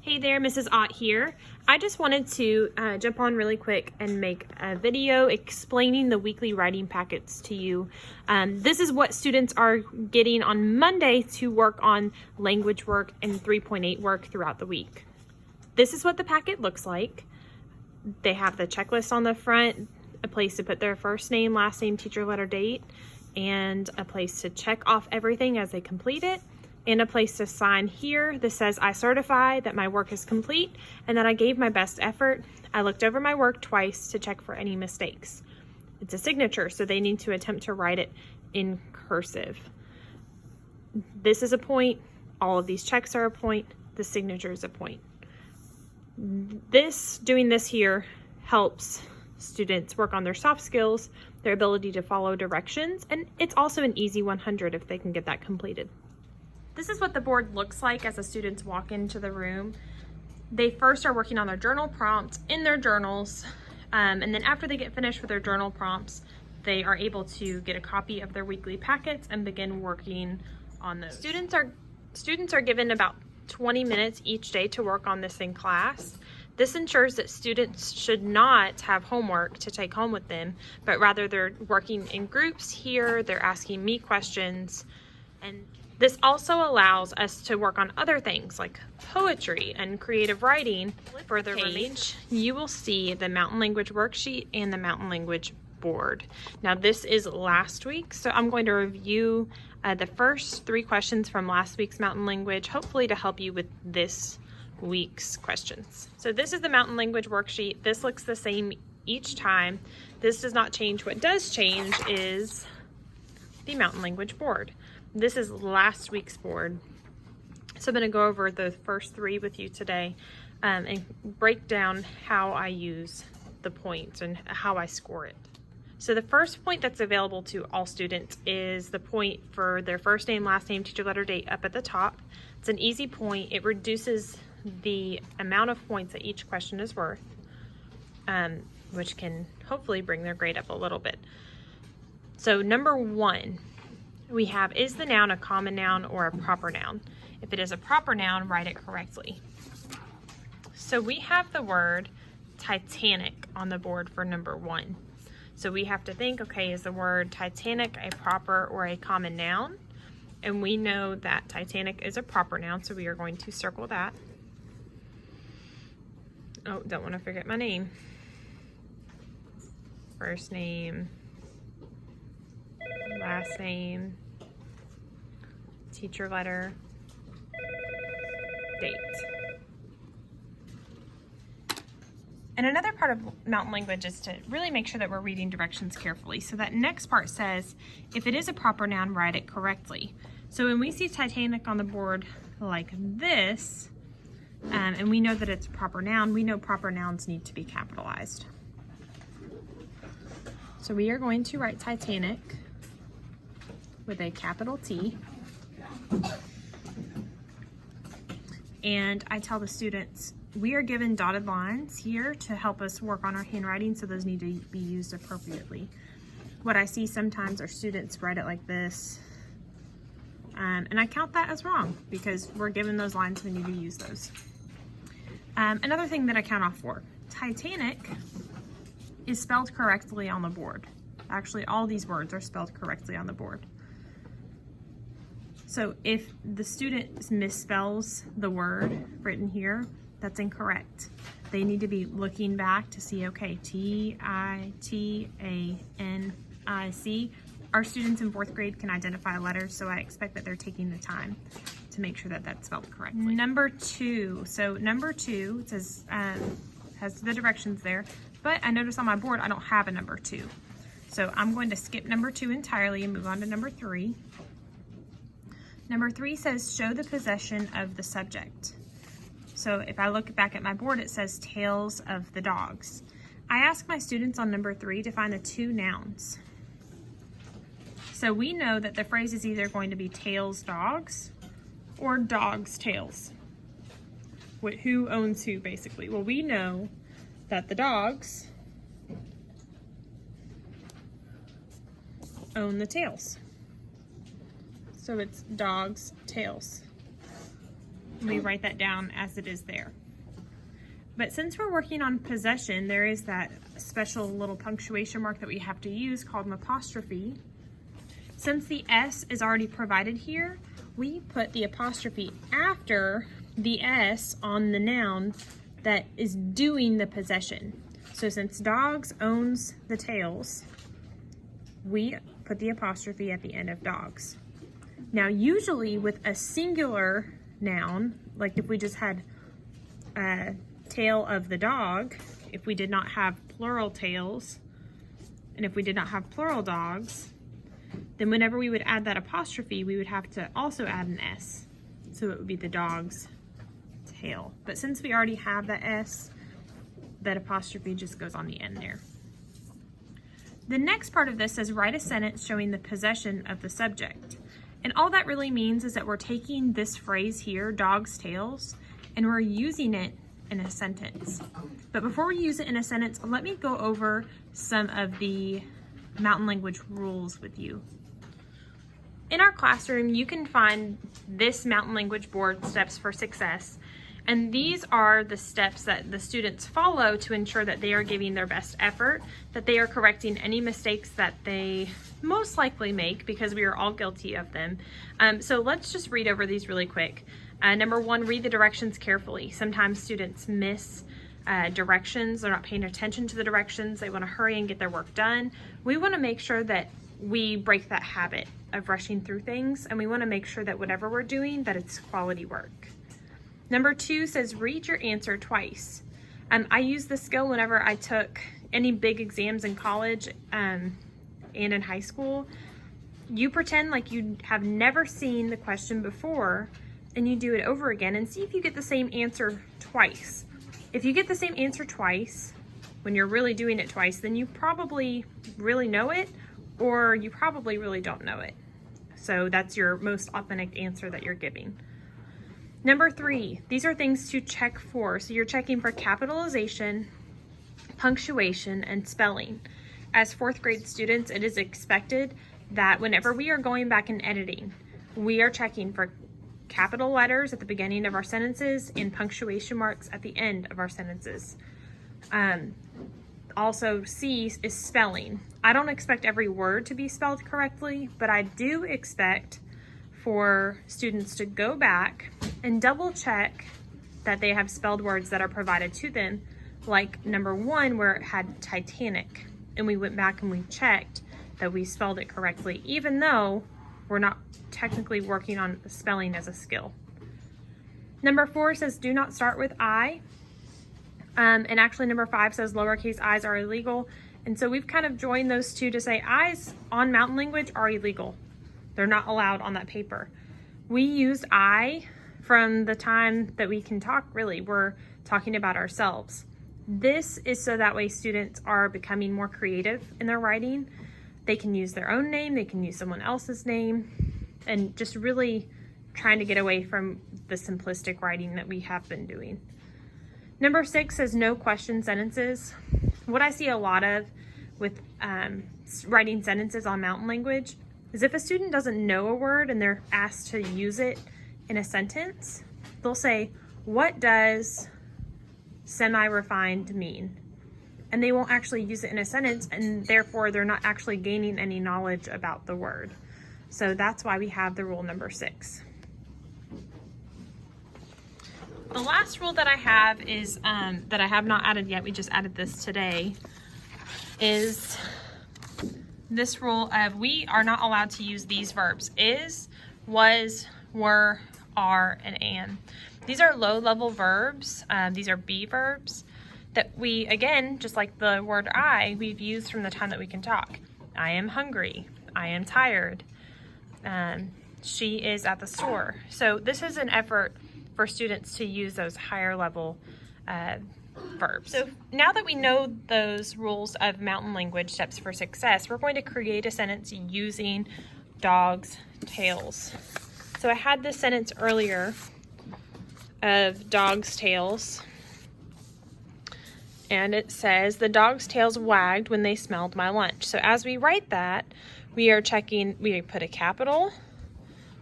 Hey there, Mrs. Ott here. I just wanted to jump on really quick and make a video explaining the weekly writing packets to you. This is what students are getting on Monday to work on language work and 3.8 work throughout the week. This is what the packet looks like. They have the checklist on the front, a place to put their first name, last name, teacher, letter, date, and a place to check off everything as they complete it, and a place to sign here that says I certify that my work is complete and that I gave my best effort. I looked over my work twice to check for any mistakes. It's a signature, so they need to attempt to write it in cursive. This is a point. All of these checks are a point. The signature is a point. Doing this here helps students work on their soft skills, their ability to follow directions, and it's also an easy 100 if they can get that completed. This is what the board looks like as the students walk into the room. They first are working on their journal prompts in their journals, and then after they get finished with their journal prompts, they are able to get a copy of their weekly packets and begin working on those. Students are given about 20 minutes each day to work on this in class. This ensures that students should not have homework to take home with them, but rather they're working in groups here, they're asking me questions, and this also allows us to work on other things like poetry and creative writing. Further page, you will see the Mountain Language Worksheet and the Mountain Language Board. Now this is last week, so I'm going to review the first 3 questions from last week's Mountain Language, hopefully to help you with this week's questions. So this is the Mountain Language Worksheet. This looks the same each time. This does not change. What does change is the Mountain Language Board. This is last week's board. So I'm going to go over the first 3 with you today and break down how I use the points and how I score it. So the first point that's available to all students is the point for their first name, last name, teacher, letter, date up at the top. It's an easy point. It reduces the amount of points that each question is worth, which can hopefully bring their grade up a little bit. So number 1, we have, is the noun a common noun or a proper noun? If it is a proper noun, write it correctly. So we have the word Titanic on the board for number 1. So we have to think, okay, is the word Titanic a proper or a common noun? And we know that Titanic is a proper noun, so we are going to circle that. Oh, don't want to forget my name. First name, last name, teacher letter, date. And another part of Mountain Language is to really make sure that we're reading directions carefully. So that next part says, if it is a proper noun, write it correctly. So when we see Titanic on the board like this, and we know that it's a proper noun, we know proper nouns need to be capitalized. So we are going to write Titanic with a capital T. And I tell the students, we are given dotted lines here to help us work on our handwriting, so those need to be used appropriately. What I see sometimes are students write it like this, and I count that as wrong because we're given those lines, we need to use those. Another thing that I count off for, Titanic is spelled correctly on the board. Actually, all these words are spelled correctly on the board. So if the student misspells the word written here, that's incorrect. They need to be looking back to see, okay, T-I-T-A-N-I-C. Our students in 4th grade can identify letters, so I expect that they're taking the time to make sure that that's spelled correctly. Number 2, so number 2, it says, has the directions there, but I notice on my board I don't have a number 2. So I'm going to skip number 2 entirely and move on to number 3. Number 3 says, show the possession of the subject. So if I look back at my board, it says tails of the dogs. I ask my students on number 3 to find the 2 nouns. So we know that the phrase is either going to be tails dogs or dogs tails. Who owns who, basically? Well, we know that the dogs own the tails. So it's dogs tails. we write that down as it is there. But since we're working on possession, there is that special little punctuation mark that we have to use called an apostrophe. Since the S is already provided here, we put the apostrophe after the S on the noun that is doing the possession. So since dogs owns the tails, we put the apostrophe at the end of dogs. Now usually with a singular noun, like if we just had a tail of the dog, if we did not have plural tails, and if we did not have plural dogs, then whenever we would add that apostrophe, we would have to also add an S. So it would be the dog's tail. But since we already have that S, that apostrophe just goes on the end there. The next part of this says write a sentence showing the possession of the subject. And all that really means is that we're taking this phrase here, dog's tails, and we're using it in a sentence. But before we use it in a sentence, let me go over some of the mountain language rules with you. In our classroom, you can find this mountain language board, Steps for Success, and these are the steps that the students follow to ensure that they are giving their best effort, that they are correcting any mistakes that they most likely make, because we are all guilty of them. So let's just read over these really quick. Number 1, read the directions carefully. Sometimes students miss directions. They're not paying attention to the directions. They want to hurry and get their work done. We want to make sure that we break that habit of rushing through things, and we want to make sure that whatever we're doing, that it's quality work. Number 2 says read your answer twice. I used this skill whenever I took any big exams in college and in high school. You pretend like you have never seen the question before, and you do it over again and see if you get the same answer twice. If you get the same answer twice, when you're really doing it twice, then you probably really know it, or you probably really don't know it. So that's your most authentic answer that you're giving. Number 3, these are things to check for. So you're checking for capitalization, punctuation, and spelling. As 4th grade students, it is expected that whenever we are going back and editing, we are checking for capital letters at the beginning of our sentences and punctuation marks at the end of our sentences. Also, C is spelling. I don't expect every word to be spelled correctly, but I do expect for students to go back and double check that they have spelled words that are provided to them, like number 1 where it had Titanic, and we went back and we checked that we spelled it correctly, even though we're not technically working on spelling as a skill. Number 4 says do not start with I, and actually number 5 says lowercase i's are illegal, and so we've kind of joined those two to say i's on mountain language are illegal. They're not allowed on that paper. We used I from the time that we can talk, really. We're talking about ourselves. This is so that way students are becoming more creative in their writing. They can use their own name, they can use someone else's name, and just really trying to get away from the simplistic writing that we have been doing. Number 6 says no question sentences. What I see a lot of with writing sentences on mountain language is if a student doesn't know a word and they're asked to use it in a sentence, they'll say, what does semi-refined mean? And they won't actually use it in a sentence, and therefore they're not actually gaining any knowledge about the word. So that's why we have the rule number 6. The last rule that I have is, that I have not added yet, we just added this today, is this rule of we are not allowed to use these verbs: is, was, were, are, and am. These are low-level verbs. These are be verbs that we, again, just like the word I, we've used from the time that we can talk. I am hungry. I am tired. She is at the store. So this is an effort for students to use those higher level verbs. So now that we know those rules of mountain language, Steps for Success, we're going to create a sentence using dogs' tails. So I had this sentence earlier of dogs' tails, and it says, the dog's tails wagged when they smelled my lunch. So as we write that, we are checking, we put a capital,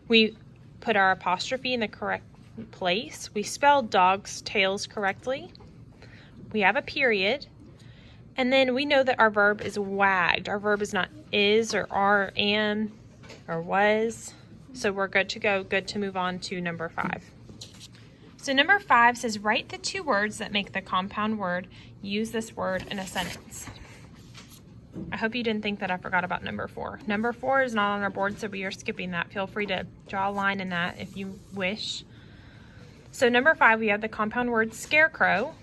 we put our apostrophe in the correct place. We spelled dog's tails correctly. We have a period. And then we know that our verb is wagged. Our verb is not is or are, am, or was. So we're good to go, good to move on to number 5. So number 5 says, write the 2 words that make the compound word. Use this word in a sentence. I hope you didn't think that I forgot about number 4. Number 4 is not on our board, so we are skipping that. Feel free to draw a line in that if you wish. So number 5, we have the compound word scarecrow,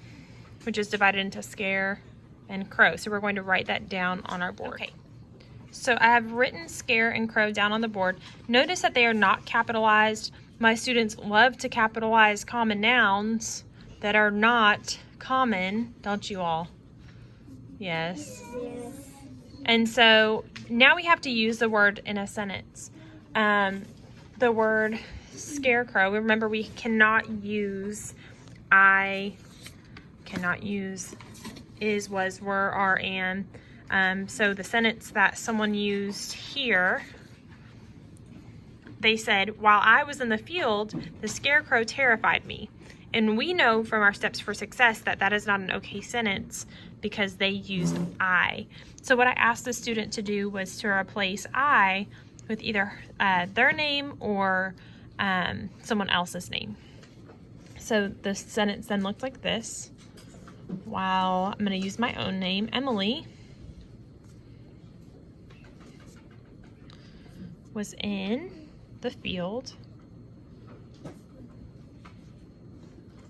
which is divided into scare and crow. So we're going to write that down on our board. Okay. So I have written scare and crow down on the board. Notice that they are not capitalized. My students love to capitalize common nouns that are not common, don't you all? Yes. Yes. And so now we have to use the word in a sentence. The word scarecrow, remember we cannot use I, cannot use is, was, were, are, am. So the sentence that someone used here, they said, while I was in the field, the scarecrow terrified me. And we know from our steps for success that that is not an okay sentence because they used I. So what I asked the student to do was to replace I with either their name or someone else's name. So the sentence then looked like this. While I'm going to use my own name, Emily was in the field,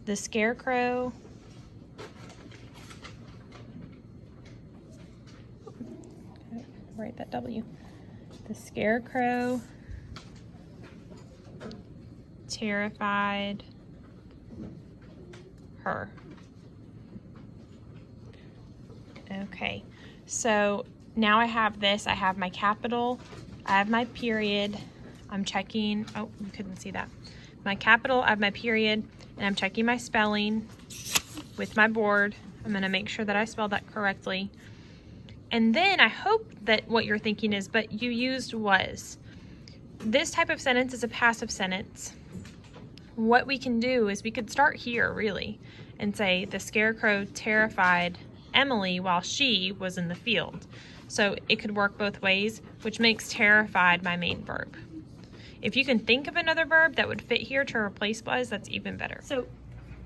the scarecrow write that W. The scarecrow terrified her. Okay, so now I have this. I have my capital, I have my period. I'm checking, oh, you couldn't see that. My capital, I have my period, and I'm checking my spelling with my board. I'm gonna make sure that I spelled that correctly. And then I hope that what you're thinking is, but you used was. This type of sentence is a passive sentence. What we can do is we could start here really and say the scarecrow terrified Emily while she was in the field. So it could work both ways, which makes terrified my main verb. If you can think of another verb that would fit here to replace was, that's even better. So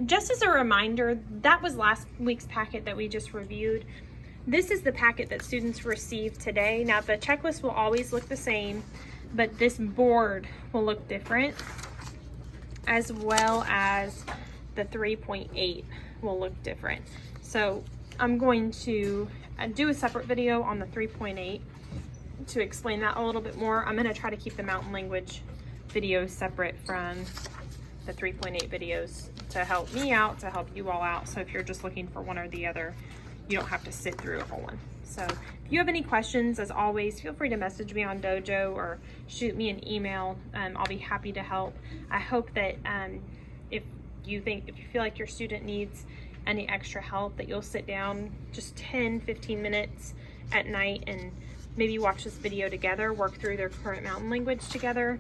just as a reminder, that was last week's packet that we just reviewed. This is the packet that students received today. Now the checklist will always look the same, but this board will look different, as well as the 3.8 will look different. So I'm going to do a separate video on the 3.8 to explain that a little bit more. I'm going to try to keep the mountain language videos separate from the 3.8 videos to help me out, to help you all out. So if you're just looking for one or the other, you don't have to sit through a whole one. So if you have any questions, as always, feel free to message me on Dojo or shoot me an email. I'll be happy to help. I hope that if you feel like your student needs any extra help, that you'll sit down just 10-15 minutes at night and maybe watch this video together, work through their current mountain language together.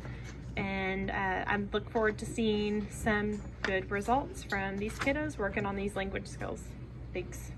And I look forward to seeing some good results from these kiddos working on these language skills. Thanks.